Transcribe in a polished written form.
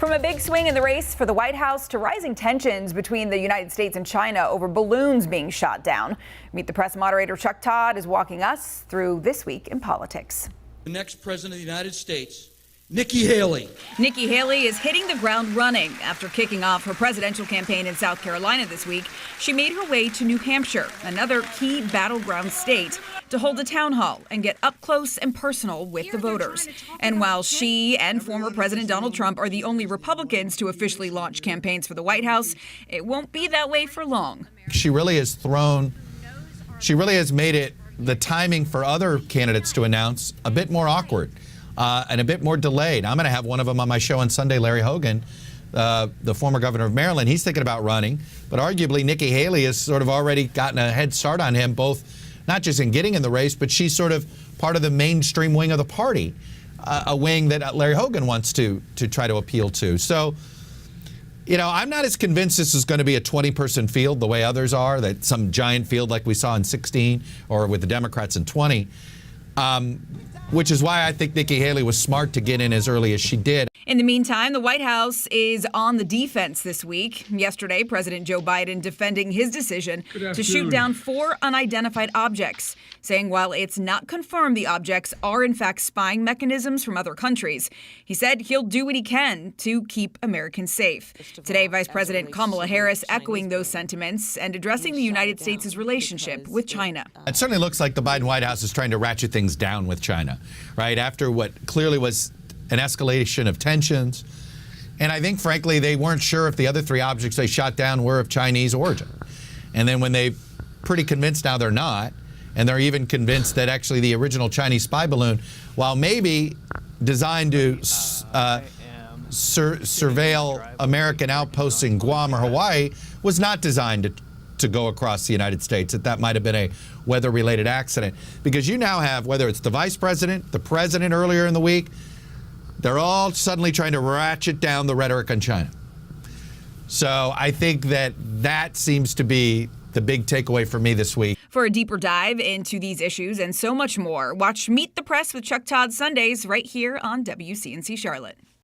From a big swing in the race for the White House to rising tensions between the United States and China over balloons being shot down. Meet the Press moderator Chuck Todd is walking us through this week in politics. The next president of the United States, Nikki Haley. Nikki Haley is hitting the ground running. After kicking off her presidential campaign in South Carolina this week, she made her way to New Hampshire, another key battleground state, to hold a town hall and get up close and personal with the voters. And while she and former President Donald Trump are the only Republicans to officially launch campaigns for the White House, it won't be that way for long. She really has made it, the timing for other candidates to announce, a bit more awkward. And a bit more delayed. I'm going to have one of them on my show on Sunday, Larry Hogan, the former governor of Maryland. He's thinking about running, but arguably Nikki Haley has sort of already gotten a head start on him, both not just in getting in the race, but she's sort of part of the mainstream wing of the party, a wing that Larry Hogan wants to try to appeal to. So, you know, I'm not as convinced this is going to be a 20-person field the way others are, that some giant field like we saw in 16 or with the Democrats in 20. Which is why I think Nikki Haley was smart to get in as early as she did. In the meantime, the White House is on the defense this week. Yesterday, President Joe Biden defending his decision to shoot down 4 unidentified objects, saying while it's not confirmed the objects are in fact spying mechanisms from other countries, he said he'll do what he can to keep Americans safe. Today, Vice President Kamala Harris echoing those sentiments and addressing the United States' relationship with China. It certainly looks like the Biden White House is trying to ratchet things down with China, right? After what clearly was an escalation of tensions. And I think, frankly, they weren't sure if the other 3 objects they shot down were of Chinese origin. And then when they pretty convinced now they're not, and they're even convinced that actually the original Chinese spy balloon, while maybe designed to surveil American outposts in Guam or Hawaii, was not designed to go across the United States, that might have been a weather-related accident. Because you now have, whether it's the vice president, the president earlier in the week, they're all suddenly trying to ratchet down the rhetoric on China. So I think that seems to be the big takeaway for me this week. For a deeper dive into these issues and so much more, watch Meet the Press with Chuck Todd Sundays right here on WCNC Charlotte.